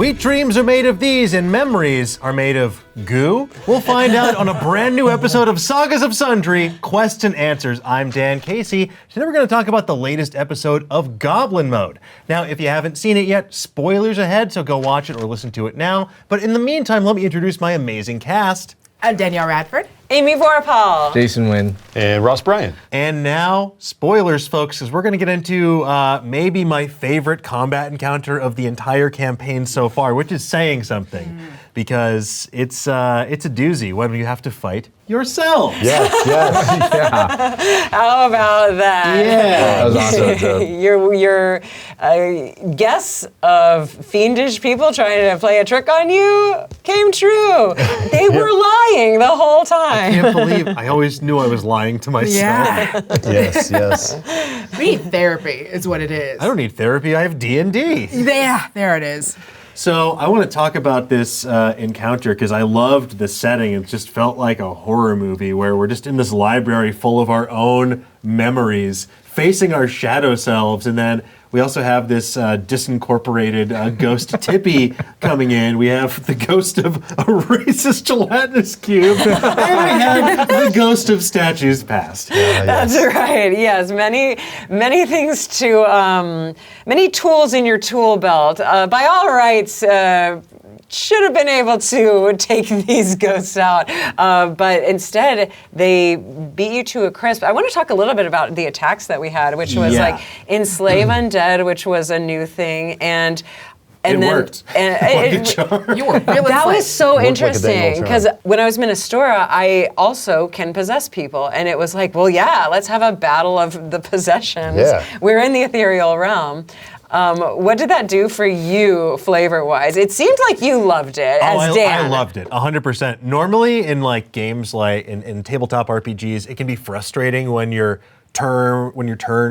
Sweet dreams are made of these, and memories are made of goo? We'll find out on a brand new episode of Sagas of Sundry, Quests and Answers. I'm Dan Casey. Today we're going to talk about the latest episode of Goblin Mode. Now, if you haven't seen it yet, spoilers ahead, so go watch it or listen to it now. But in the meantime, let me introduce my amazing cast. I'm Danielle Radford. Amy Vorpahl. Jason Nguyen. And Ross Bryant. And now, spoilers, folks, because we're going to get into maybe my favorite combat encounter of the entire campaign so far, which is saying something, because it's a doozy when you have to fight yourself. Yes. Yeah. How about that? Yeah. That was awesome. Your guess of fiendish people trying to play a trick on you came true. They were lying the whole time. I can't believe I always knew I was lying to myself. Yeah. Yes. We need therapy, is what it is. I don't need therapy, I have D&D. Yeah, there it is. So I want to talk about this encounter because I loved the setting. It just felt like a horror movie where we're just in this library full of our own memories, facing our shadow selves, and then we also have this disincorporated ghost Tippy coming in. We have the ghost of a racist gelatinous cube, and we have the ghost of statues past. That's right. Yes, many things to many tools in your tool belt. By all rights, should have been able to take these ghosts out, but instead they beat you to a crisp. I want to talk a little bit about the attacks that we had, which was like enslave undead, which was a new thing, and It then worked. You were really that slick. was so like a interesting Daniel because when I was Minnesota, I also can possess people, and it was like, well, yeah, let's have a battle of the possessions. Yeah. We're in the ethereal realm. What did that do for you, flavor-wise? It seemed like you loved it as Dan. I loved it, 100%. Normally in like games like in tabletop RPGs, it can be frustrating when your turn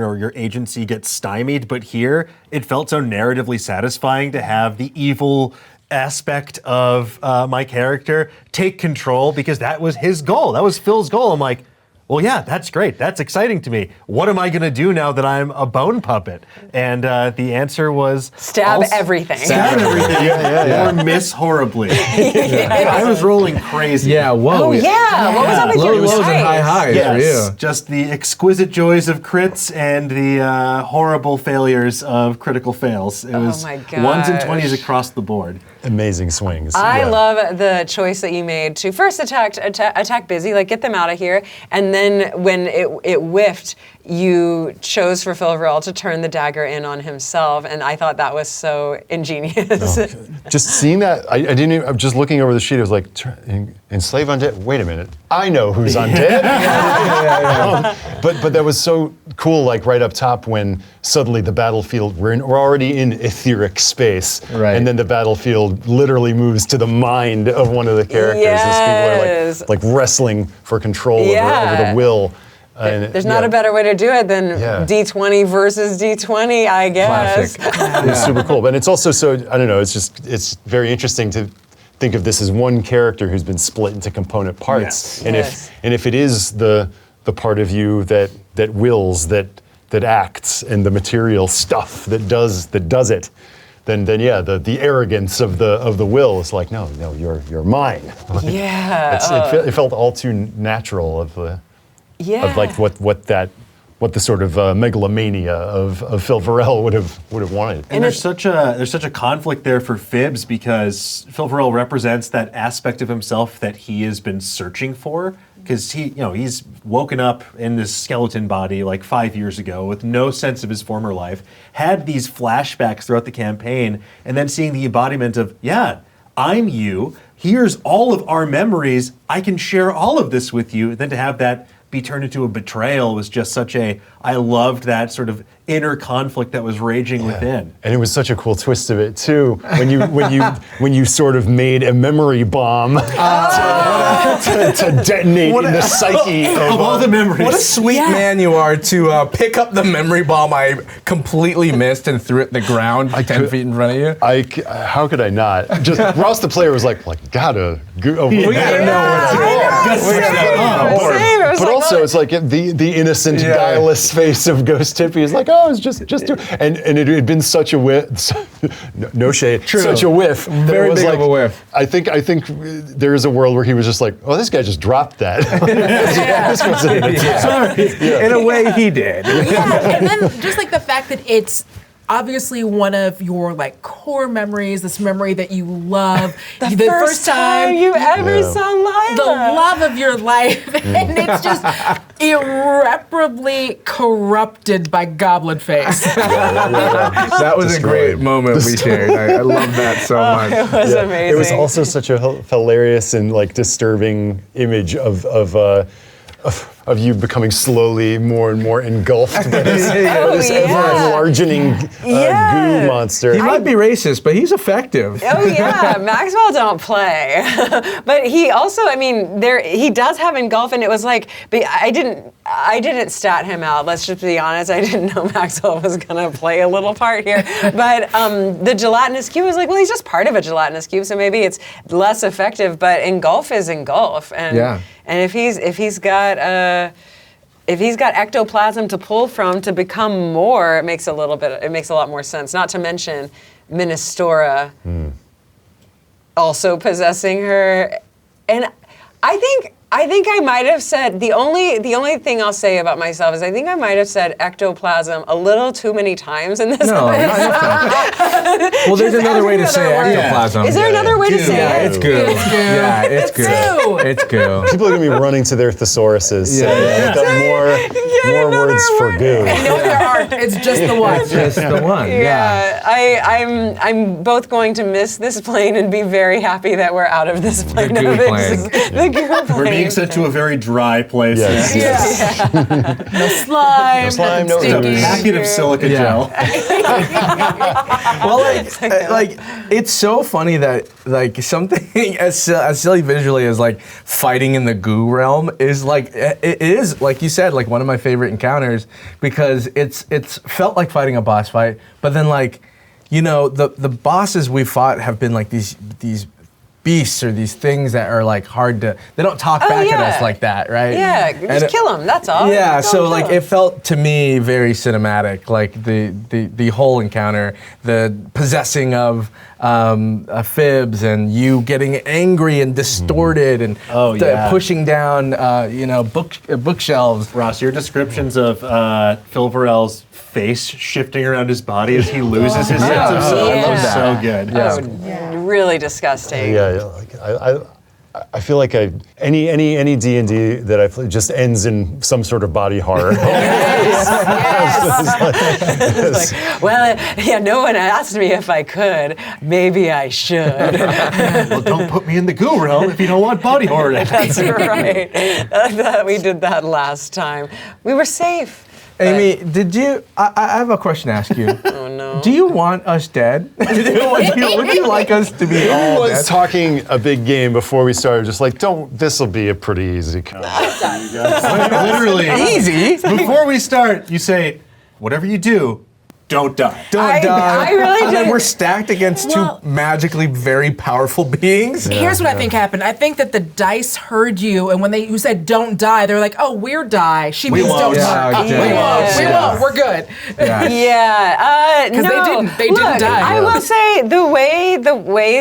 or your agency gets stymied, but here it felt so narratively satisfying to have the evil aspect of my character take control because that was his goal. That was Phil's goal. I'm like, well, yeah, that's great. That's exciting to me. What am I going to do now that I'm a bone puppet? And the answer was... Stab everything. Stab everything. Or miss horribly. I was rolling crazy. Yeah, whoa. Oh, yeah. What was up with Low your lows and high dice? highs for Yes, you. just the exquisite joys of crits and the horrible failures of critical fails. It was my 1s and gosh. 20s across the board. Amazing swings. I Yeah. love the choice that you made to first attack busy, like get them out of here, and then when it whiffed, you chose for Phil Varell to turn the dagger in on himself, and I thought that was so ingenious. Just seeing that, I didn't even, I'm just looking over the sheet, I was like, enslave undead? Wait a minute, I know who's undead. But that was so cool, like right up top when suddenly the battlefield, we're already in etheric space, Right. and then the battlefield literally moves to the mind of one of the characters as people are like wrestling for control over the will. And There's not a better way to do it than Yeah. D20 versus D20, I guess. Classic. It's super cool, but it's also so, I don't know, it's very interesting to think of this as one character who's been split into component parts. Yes. And Yes. if it is the part of you that wills, that acts, and the material stuff that does it, then yeah, the arrogance of the will is like, no, you're mine. Yeah. It felt all too natural of like what the sort of megalomania of Phil Varell would have wanted. And there's such a conflict there for Phibbs because Phil Varell represents that aspect of himself that he has been searching for. Because he's woken up in this skeleton body like 5 years ago with no sense of his former life, had these flashbacks throughout the campaign, and then seeing the embodiment of, yeah, I'm you, here's all of our memories, I can share all of this with you, and then to have that be turned into a betrayal was just I loved that sort of inner conflict that was raging within. And it was such a cool twist of it too, when you sort of made a memory bomb to detonate in the psyche Of all the memories. What a sweet man you are to pick up the memory bomb I completely missed and threw it at the ground 10 feet in front of you. How could I not? Just Ross the player was like gotta go. We gotta know what's Save was But like, also, well, it's like the innocent, Yeah. guileless face of Ghost Tippy is like, oh, it's just do. And it had been such a whiff, no shade, such a whiff. that Very it was big like, of a whiff. I think there is a world where he was just like, oh, this guy just dropped that. This wasn't an attack. Sorry. In a way, he did. Yeah, and then just like the fact that it's obviously one of your like core memories, this memory that you love. the first time you ever saw Lila. The love of your life, and it's just irreparably corrupted by Goblin Face. That was a great moment we shared. I love that so much. It was amazing. It was also such a hilarious and like disturbing image of you becoming slowly more and more engulfed by this, this ever-enlarging goo monster. He might be racist, but he's effective. Oh yeah, Maxwell don't play. But he also, I mean, he does have engulf, and it was like, but I didn't stat him out. Let's just be honest. I didn't know Maxwell was gonna play a little part here. But the gelatinous cube was like, well, he's just part of a gelatinous cube, so maybe it's less effective. But engulf is engulf, and if he's got ectoplasm to pull from to become more, it makes a lot more sense. Not to mention Ministora also possessing her. And I think I might have said the only thing I'll say about myself is I think I might have said ectoplasm a little too many times in this No, episode. well, there's another way to another say word. ectoplasm. Is there another way to say Yeah, it? it's goo. Yeah, it's goo. goo. It's goo. People are gonna be running to their thesauruses. Yeah. More words for goo. No, there aren't. It's just the one. It's just the one. Yeah. I'm both going to miss this plane and be very happy that we're out of this plane. goo of plane. The goo plane. We're being sent to a very dry place. Yes. No slime. No slime, no nothing A stinky. packet of silica Yeah. gel. Well, like it's so funny that like something as silly visually as like fighting in the goo realm is like it is like you said like one of my favorite encounters because it's felt like fighting a boss fight, but then like you know the bosses we fought have been like these beasts or these things that are like hard to they don't talk back at us like that, right? Yeah, just kill them. That's all. Yeah, Go so kill like 'em. it felt to me very cinematic, like the whole encounter, the possessing of fibs and you getting angry and distorted and pushing down bookshelves. Ross, your descriptions of Phil Varell's face shifting around his body as he loses his sense of self Yeah. was so good. Oh, really disgusting. Yeah, like I feel like any D&D that I play just ends in some sort of body horror. It's like, well, no one asked me if I could. Maybe I should. Well, don't put me in the goo realm if you don't want body horror. That's right. I thought we did that last time. We were safe. Amy, did you? I have a question to ask you. Oh no. Do you want us dead? would you like us to be all was dead? talking a big game before we started, just like, this will be a pretty easy combat. Literally. Easy. Before we start, you say, whatever you do, don't die. Don't die. I really and then did. we're stacked against Well- two magically very powerful beings. Here's what I think happened. I think that the dice heard you, and when you said "don't die," they're like, "Oh, we're die." She means won't. don't Yeah, die. yeah. We won't. We Yeah. won't. We're good. Yeah, 'Cause no. they didn't Look, die. I will say the way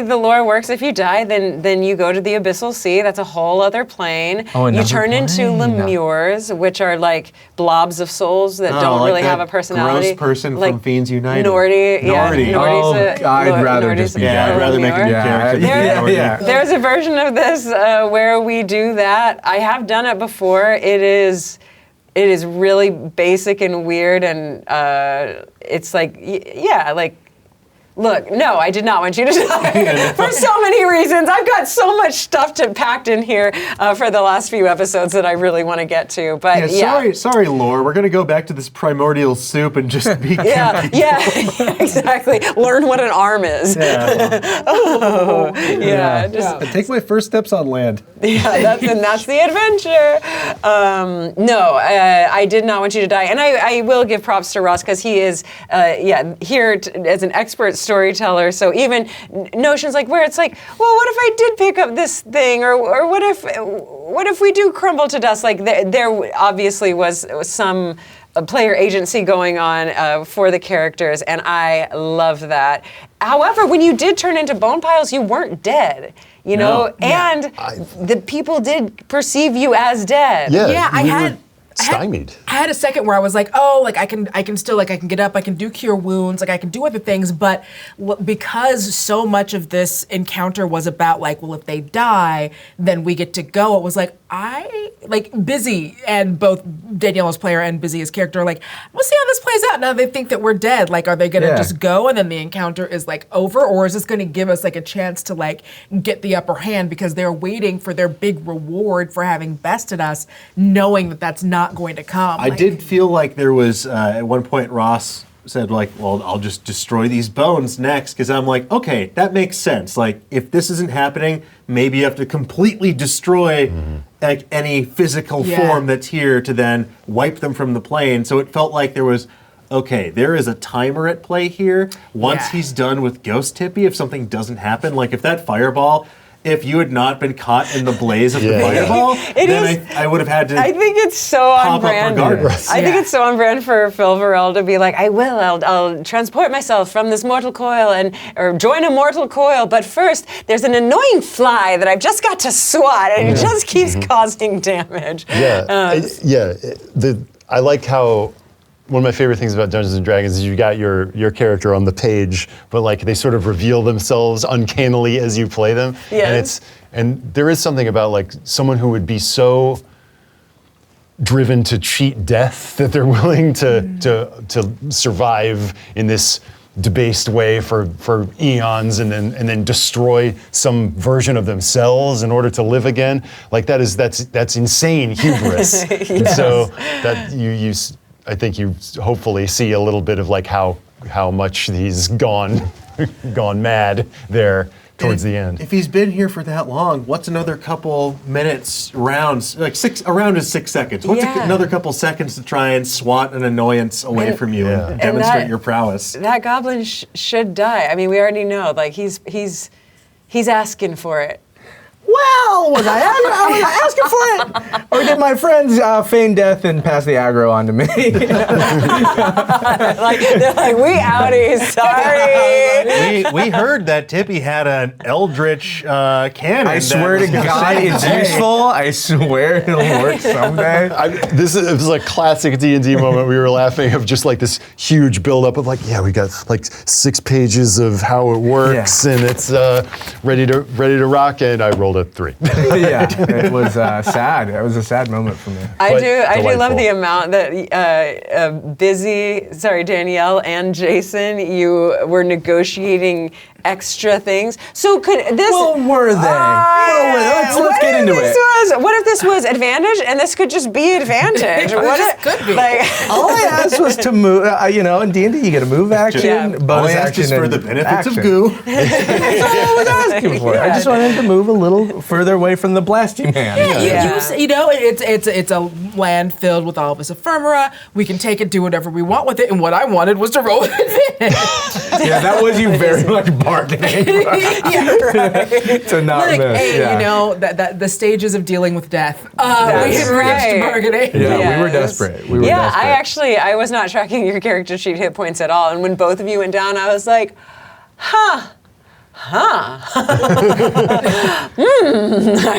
the lore works, if you die, then you go to the abyssal sea. That's a whole other plane. Oh, you another turn into plane. lemures, which are like blobs of souls that Oh, don't like really that have a personality. gross person like from Fiends United. Nordy, yeah. Nordy. Nordy's I'd rather just be Yeah, I'd rather make a new Yeah, character. yeah, yeah. There's a version of this where we do that. I have done it before. It is really basic and weird, and it's like, like. Look, no, I did not want you to die for so many reasons. I've got so much stuff packed in here for the last few episodes that I really want to get to. But Sorry, Lore. We're gonna go back to this primordial soup and just be. yeah, exactly. Learn what an arm is. Just Take my first steps on land. that's the adventure. No, I did not want you to die, and I will give props to Ross because he is here as an expert storyteller. So even notions like where it's like, well, what if I did pick up this thing, or what if we do crumble to dust? Like there obviously was some player agency going on for the characters, and I love that. However, when you did turn into bone piles, you weren't dead. You know, and the people did perceive you as dead. Yeah, I had stymied. I had a second where I was like, oh, like I can still, like I can get up, I can do cure wounds, like I can do other things, but because so much of this encounter was about like, well, if they die, then we get to go. It was like, Busy, and both Danielle's player and Busy's character are like, we'll see how this plays out. Now they think that we're dead. Like, are they gonna just go and then the encounter is like over, or is this gonna give us like a chance to like get the upper hand because they're waiting for their big reward for having bested us, knowing that that's not going to come. I did feel like there was, at one point, Ross said, like, well, I'll just destroy these bones next, because I'm like, okay, that makes sense. Like, if this isn't happening, maybe you have to completely destroy like any physical form that's here to then wipe them from the plane. So it felt like there was, okay, there is a timer at play here. Once he's done with Ghost Tippy, if something doesn't happen, like if that fireball, if you had not been caught in the blaze of the fireball, I would have had to. I think it's so on brand. Regardless. I think it's so on brand for Phil Varell to be like, I'll transport myself from this mortal coil or join a mortal coil, but first there's an annoying fly that I've just got to swat, and it just keeps causing damage. I like how. One of my favorite things about Dungeons & Dragons is you got your character on the page, but like they sort of reveal themselves uncannily as you play them. Yes. And there is something about like someone who would be so driven to cheat death that they're willing to survive in this debased way for eons and then destroy some version of themselves in order to live again. Like that's insane hubris. And so that I think you hopefully see a little bit of like how much he's gone mad there towards the end. If he's been here for that long, what's another couple minutes, rounds? Like a round is 6 seconds. What's another couple seconds to try and swat an annoyance away from you and demonstrate your prowess? That goblin should die. I mean, we already know. Like he's asking for it. Well, was I asking for it? Or did my friends feign death and pass the aggro on to me? They're like, we outies, sorry. We heard that Tippy had an eldritch cannon. I swear to God, it's useful. I swear it'll work someday. It was a classic D&D moment. We were laughing of just like this huge buildup of like, we got like 6 pages of how it works and it's ready to rock, and I rolled a 3. It was sad. It was a sad moment for me. I do love the amount that Danielle and Jason, you were negotiating extra things. So could this? Well, were they? Let's get into it. What if this was advantage, and this could just be advantage? Could be. All I asked was to move. In D&D, you get a move action, bonus action, just for the benefits of goo. That's all I was asking for. I just wanted to move a little further away from the blasty man. It's a land filled with all of this ephemera. We can take it, do whatever we want with it, and what I wanted was to roll advantage. That was you very much bargaining to not miss. Hey, that the stages of dealing with death. We reached bargaining. We were desperate. I was not tracking your character sheet hit points at all, and when both of you went down, I was like, I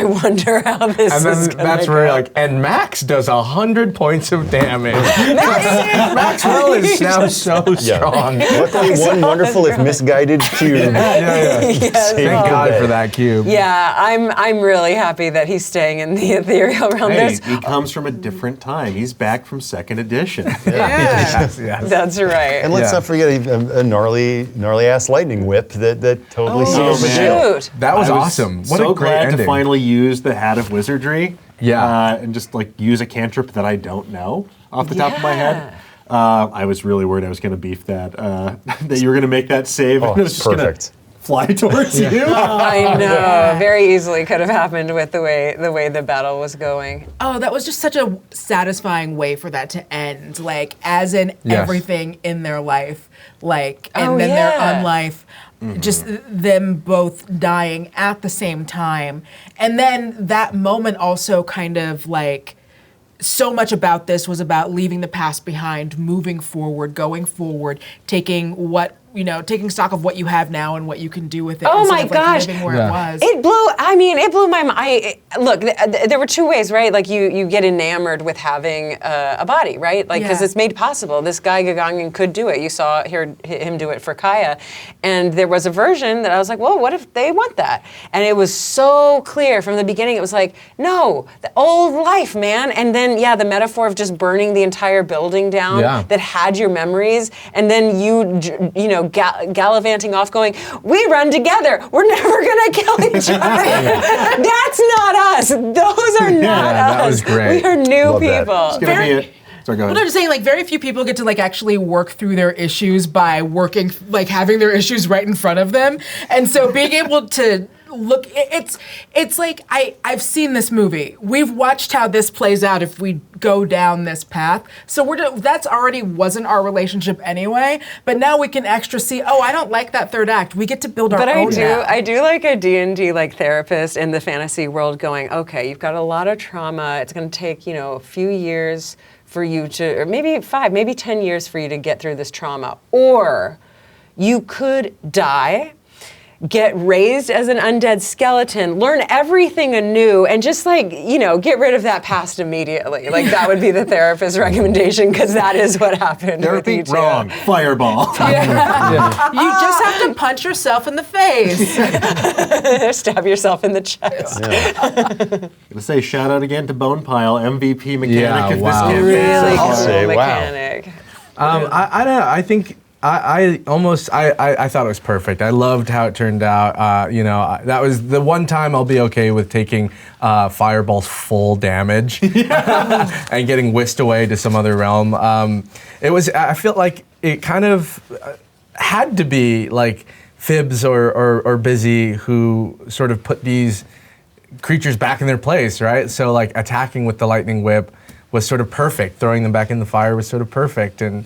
wonder how this is going to go. That's where you're like, and Max does 100 points of damage. Maxwell is now so strong. Luckily, one wonderful if misguided cube. Yes, Thank God for that cube. Yeah, I'm really happy that he's staying in the ethereal realm. Hey, he comes from a different time. He's back from 2nd edition. Yes. That's right. And let's not forget a gnarly ass lightning whip that totally sealed the deal. That was I awesome. What so a great glad ending. to finally use the Hat of Wizardry. Yeah. And just like use a cantrip that I don't know off the top of my head. I was really worried I was going to beef that, that you were going to make that save. Oh, and it was just perfect. fly towards you. I know. Very easily could have happened with the way the battle was going. Oh, that was just such a satisfying way for that to end. Like, as in everything in their life, like, and then their unlife. Just them both dying at the same time. And then that moment also kind of like, so much about this was about leaving the past behind, moving forward, going forward, taking stock of what you have now and what you can do with it. Oh instead my of, gosh. living where it was. It blew my mind. Look, there were two ways, right? Like you get enamored with having a body, right? Like, because it's made possible. This guy Gagangin could do it. You saw him do it for Kaya. And there was a version that I was like, well, what if they want that? And it was so clear from the beginning. It was like, no, the old life, man. And then, the metaphor of just burning the entire building down that had your memories. And then you gallivanting off going, we run together. We're never going to kill each other. That's not us. Those are not us. That was great. We are new Love that. people. It's gonna be it. Sorry, go ahead. Well, I'm just saying, like, very few people get to like actually work through their issues by working, like, having their issues right in front of them, and so being able to look, it's like I've seen this movie. We've watched how this plays out if we go down this path. So that's already wasn't our relationship anyway. But now we can extra see. Oh, I don't like that third act. We get to build our own. But I do like a D&D like therapist in the fantasy world going, okay, you've got a lot of trauma. It's going to take a few years for you to, or maybe 5, maybe 10 years for you to get through this trauma. Or you could die, get raised as an undead skeleton, learn everything anew, and just get rid of that past immediately. Like, that would be the therapist's recommendation, because that is what happened. Therapy, with you two. wrong. Fireball. You just have to punch yourself in the face. Stab yourself in the chest. Gonna say shout out again to Bone Pile, MVP mechanic Yeah, of wow. this campaign. Really so far. cool Say, wow. mechanic. I don't know. I think I thought it was perfect. I loved how it turned out. That was the one time I'll be okay with taking Fireball's full damage and getting whisked away to some other realm. I felt like it kind of had to be like Fibs or Busy who sort of put these creatures back in their place, right? So like attacking with the lightning whip was sort of perfect. Throwing them back in the fire was sort of perfect, and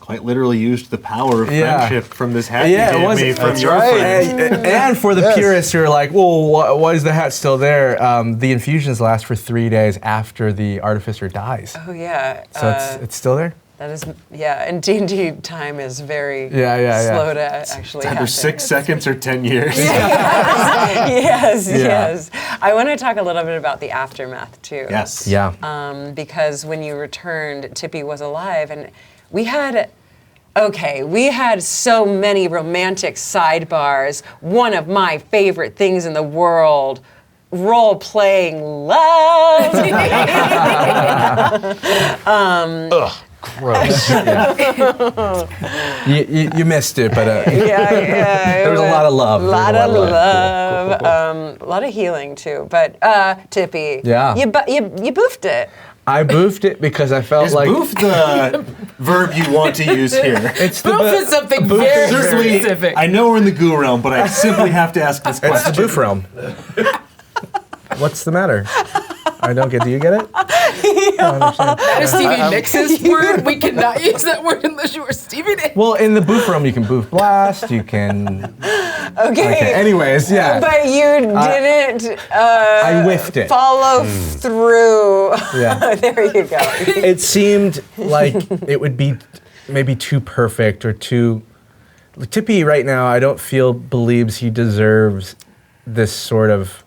Quite literally used the power of Yeah. friendship from this hat Yeah, it you gave was- me from that's your right. friend. and for the Yes. purists who are like, well, why is the hat still there? The infusions last for 3 days after the artificer dies. Oh yeah. So it's still there? That is, and D&D time is very Yeah. slow to actually Either happen. 6 seconds or 10 years. Yes. I want to talk a little bit about the aftermath too. Yes. Yeah. Because when you returned, Tippy was alive, and we had so many romantic sidebars. One of my favorite things in the world, role-playing love. Gross. You missed it, but There was a lot of love. A lot of love. A lot of healing too. But Tippy, Yeah. you boofed it. I boofed it because I felt Is like boof the verb you want to use here? it's the Boof is something very Certainly, specific. I know we're in the goo realm, but I simply have to ask this it's the question. boof realm. What's the matter? I don't get. Do you get it? That is Stevie Nicks' word. We cannot use that word unless you are Stevie Nicks. Well, in the boof realm, you can boof blast. You can. Okay. Anyways, yeah. But you didn't I whiffed it. follow through. Yeah. There you go. It seemed like it would be maybe too perfect or too. Tippy right now, I don't feel believes he deserves this sort of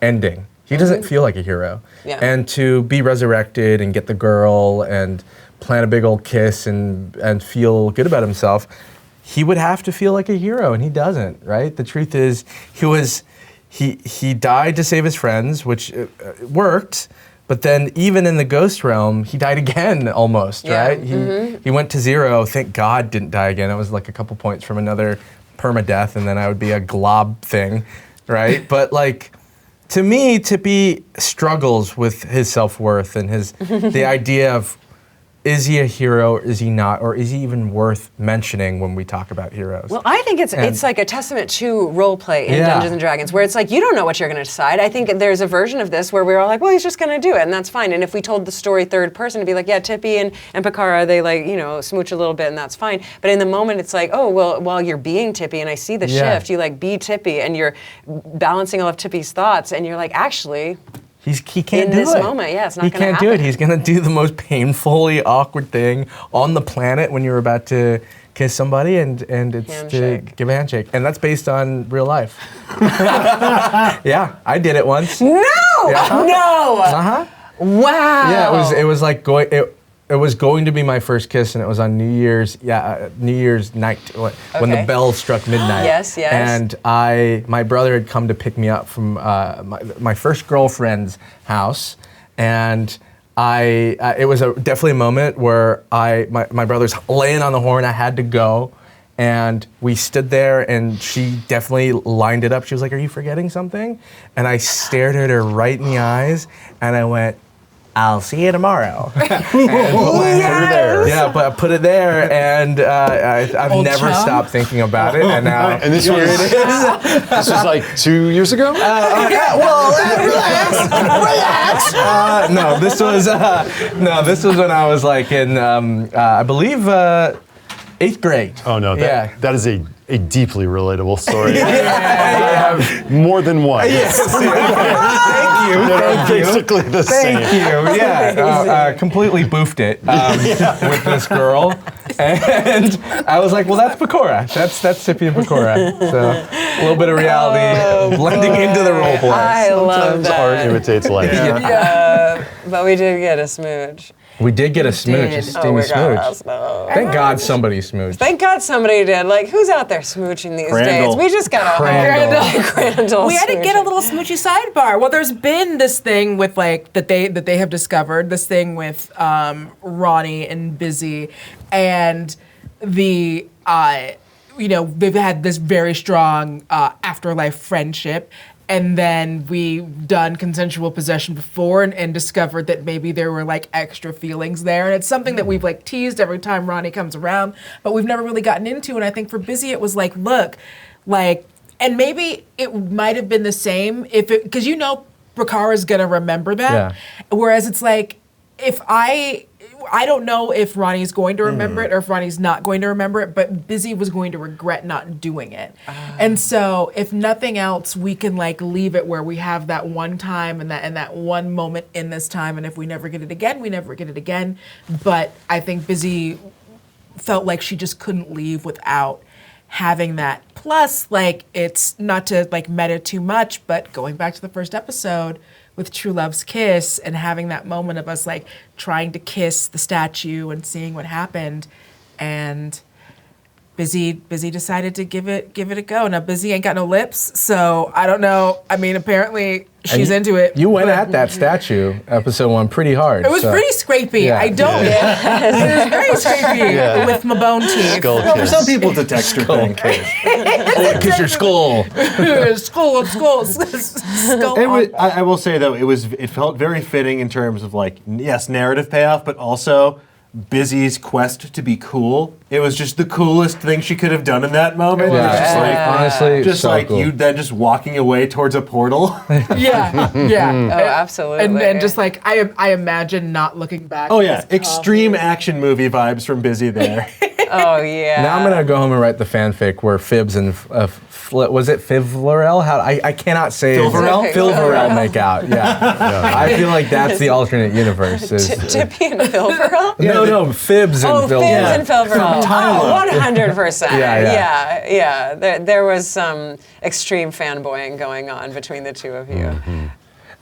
ending. He doesn't feel like a hero. Yeah. And to be resurrected and get the girl and plant a big old kiss and feel good about himself, he would have to feel like a hero, and he doesn't, right? The truth is, he died to save his friends, which worked, but then even in the ghost realm, he died again almost, Yeah. right? He went to 0. Thank God didn't die again. It was like a couple points from another permadeath, and then I would be a glob thing, right? But like, to me, Tippy struggles with his self-worth and the idea of is he a hero? Is he not? Or is he even worth mentioning when we talk about heroes? Well, I think it's like a testament to role play in Dungeons and Dragons, where it's like you don't know what you're going to decide. I think there's a version of this where we're all like, well, he's just going to do it, and that's fine. And if we told the story third person, to be like, yeah, Tippy and Pakara, they like smooch a little bit, and that's fine. But in the moment, it's like, oh, well, while you're being Tippy, and I see the shift, you like be Tippy, and you're balancing all of Tippy's thoughts, and you're like, actually. He can't in do it. In this moment, yeah, it's not going to happen. He can't do it. He's going to do the most painfully awkward thing on the planet when you're about to kiss somebody, and it's handshake. to give a handshake. And that's based on real life. Yeah, I did it once. No! Yeah. No! Uh-huh. Wow. Yeah, it was like it was going to be my first kiss, and it was on New Year's night when the bell struck midnight. Yes. And my brother had come to pick me up from my first girlfriend's house, and it was definitely a moment where my brother's laying on the horn. I had to go, and we stood there, and she definitely lined it up. She was like, "Are you forgetting something?" And I stared at her right in the eyes, and I went, "I'll see you tomorrow." Put her there. Yeah, but I put it there, and I've Old never chum. stopped thinking about it, and now And this was this was like 2 years ago. relax. No, this was when I was like in I believe 8th grade. Oh no, Yeah. that is a deeply relatable story. Yeah. I have more than one. Yes. Thank you. That are Thank you. basically the same. Thank you. Yeah, completely boofed it with this girl, and I was like, "Well, that's Pakora. That's Tippy and Pakora." So a little bit of reality blending into the role play. I love Sometimes art that. imitates life. But we did get a smooch. We did get a smooch, did. a steamy smooch. smooch. Thank God somebody smooched. Thank God somebody did. Like, who's out there smooching these Crandall. days? We just got a Crandall. Crandall. We had to get a smooching. little smoochy sidebar. Well, there's been this thing with like that they have discovered this thing with Ronnie and Busy, and the they've had this very strong afterlife friendship. And then we've done consensual possession before and discovered that maybe there were like extra feelings there. And it's something that we've like teased every time Ronnie comes around, but we've never really gotten into. And I think for Busy, it was like, look, like, and maybe it might have been the same because Prakara's gonna remember that. Yeah. Whereas it's like, if I don't know if Ronnie's going to remember it or if Ronnie's not going to remember it, but Busy was going to regret not doing it. And so if nothing else, we can like leave it where we have that one time and that one moment in this time. And if we never get it again, we never get it again. But I think Busy felt like she just couldn't leave without having that. Plus, like, it's not to like meta too much, but going back to the first episode with True Love's kiss and having that moment of us like trying to kiss the statue and seeing what happened, and Busy decided to give it a go. Now Busy ain't got no lips, so I don't know. I mean, apparently she's into it. You went but at that statue, episode 1, pretty hard. It was pretty scrapey. Yeah. I don't. It was very scrapey with my bone teeth. Skull Well, for kiss. some people, it's a texture thing. Kiss your skull. skull. I will say though, it felt very fitting in terms of like, yes, narrative payoff, but also Busy's quest to be cool. It was just the coolest thing she could have done in that moment. Yeah. It was just like, Honestly, just so like cool. you then just walking away towards a portal. Yeah. Oh, absolutely. And just like I imagine not looking back. Oh yeah, Just, extreme action movie vibes from Busy there. Oh yeah. Now I'm gonna go home and write the fanfic where Fibs and was it Fivlarel? I cannot say Filvarel? Filvarel make out. Yeah. I feel like that's the alternate universe. Tippy and Filvarel? No, Fibs and Oh, Fibs Filvarel. and Filvarel. Tyler. Oh, 100%. Yeah. Yeah. There was some extreme fanboying going on between the two of you.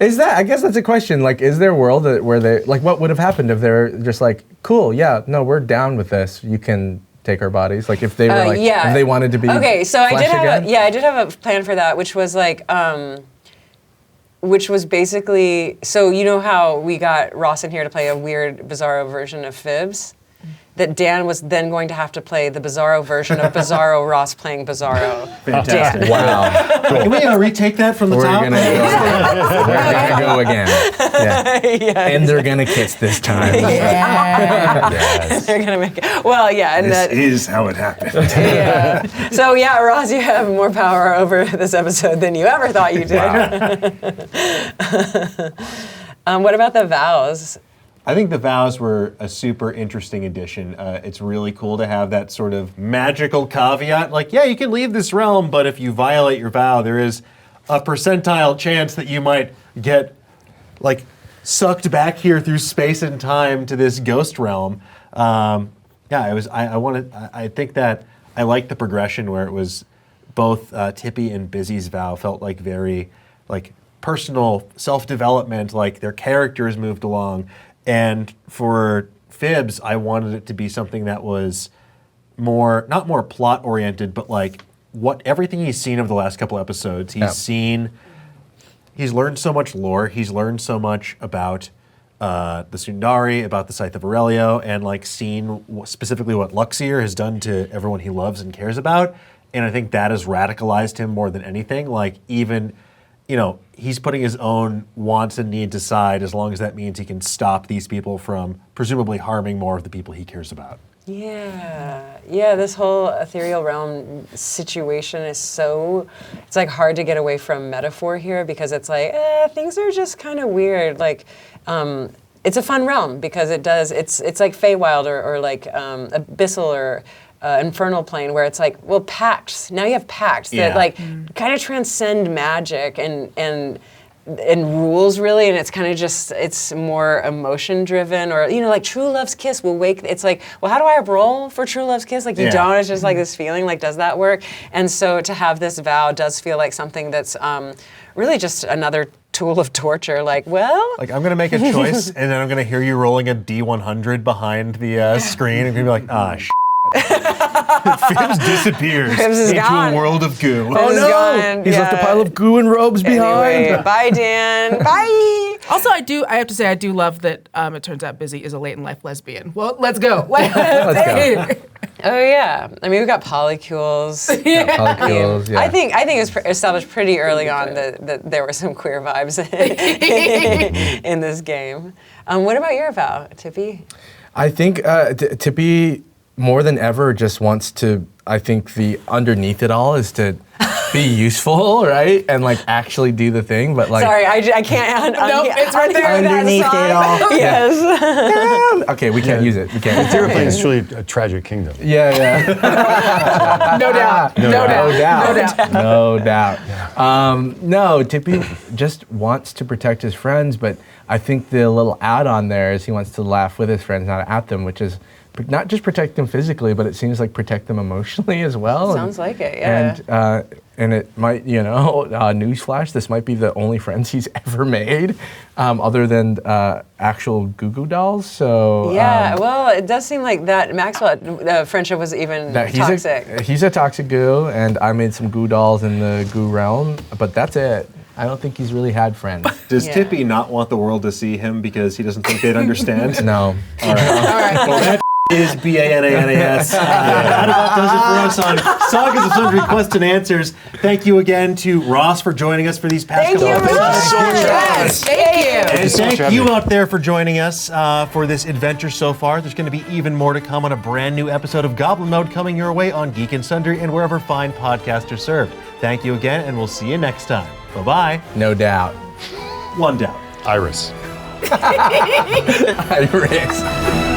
Is that? I guess that's a question. Like, is there a world where they like what would have happened if they're just like, cool, yeah, no, we're down with this. You can take our bodies. Like, if they were like, if they wanted to be. Okay, so I flesh again? I did have a plan for that, which was like, which was basically, so you know how we got Ross in here to play a weird, bizarro version of Fibs? that Dan was then going to have to play the Bizarro version of Bizarro Ross playing Bizarro. Fantastic. Wow. Can we retake that from the We're top? gonna go again. Yeah. And they're gonna kiss this time. Yes. They're gonna make it. Well, yeah, and that. is how it happened. Yeah. So yeah, Ross, you have more power over this episode than you ever thought you did. What about the vows? I think the vows were a super interesting addition. It's really cool to have that sort of magical caveat. Like, yeah, you can leave this realm, but if you violate your vow, there is a percentile chance that you might get, like, sucked back here through space and time to this ghost realm. I think that I liked the progression where it was both Tippy and Busy's vow felt like very, like, personal self-development, like their characters moved along. And for Fibs, I wanted it to be something that was more, not more plot oriented, but like everything he's seen over the last couple episodes, he's learned so much lore, he's learned so much about the Sundari, about the Scythe of Aurelio, and like seen specifically what Luxior has done to everyone he loves and cares about. And I think that has radicalized him more than anything. Like even, he's putting his own wants and needs aside as long as that means he can stop these people from presumably harming more of the people he cares about. Yeah, this whole ethereal realm situation is it's like hard to get away from metaphor here because it's like, things are just kind of weird. Like, it's a fun realm because it's like Feywild or like Abyssal or Infernal Plane where it's like, well, pacts. Now you have pacts that like kind of transcend magic and rules really, and it's kind of just, it's more emotion driven, or like True Love's Kiss will wake, it's like, well, how do I roll for True Love's Kiss? Like you don't, it's just like this feeling, like does that work? And so to have this vow does feel like something that's really just another tool of torture, like, well. Like I'm gonna make a choice and then I'm gonna hear you rolling a D100 behind the screen and you're gonna be like, shit. Fibs disappears into gone. A world of goo. Oh no! He's left a pile of goo and robes behind. Anyway, bye, Dan. Bye. Also, I have to say, I do love that it turns out Busy is a late in life lesbian. Well, let's go. Let's go. Oh yeah, I mean we've got polycules. Polycules, yeah. I think it was established pretty early on that there were some queer vibes in this game. What about your vow, Tippy? I think Tippy more than ever just wants to, I think the underneath it all is to be useful, right? And like actually do the thing, but like. Sorry, I can't. No, it's right there. Underneath it all. Yes. Okay, we can't use it. We can't. TTRPG is truly a tragic kingdom. Yeah. No doubt. No doubt. No, Tippy just wants to protect his friends, but I think the little add-on there is he wants to laugh with his friends, not at them, which is not just protect them physically, but it seems like protect them emotionally as well. Sounds like it, yeah. And it might, newsflash, this might be the only friends he's ever made, other than actual Goo Goo dolls. So yeah, well, it does seem like that Maxwell friendship was even toxic. He's a toxic goo, and I made some goo dolls in the goo realm, but that's it. I don't think he's really had friends. Does Tippy not want the world to see him because he doesn't think they'd understand? No. All right. Well, that is BANANAS. That about does it for us on Sagas of Sundry Quests and Answers. Thank you again to Ross for joining us for these past couple of episodes. Thank you. And thank you out there for joining us for this adventure so far. There's going to be even more to come on a brand new episode of Goblin Mode coming your way on Geek and Sundry and wherever fine podcasts are served. Thank you again, and we'll see you next time. Bye-bye. No doubt. One doubt. Iris. Iris.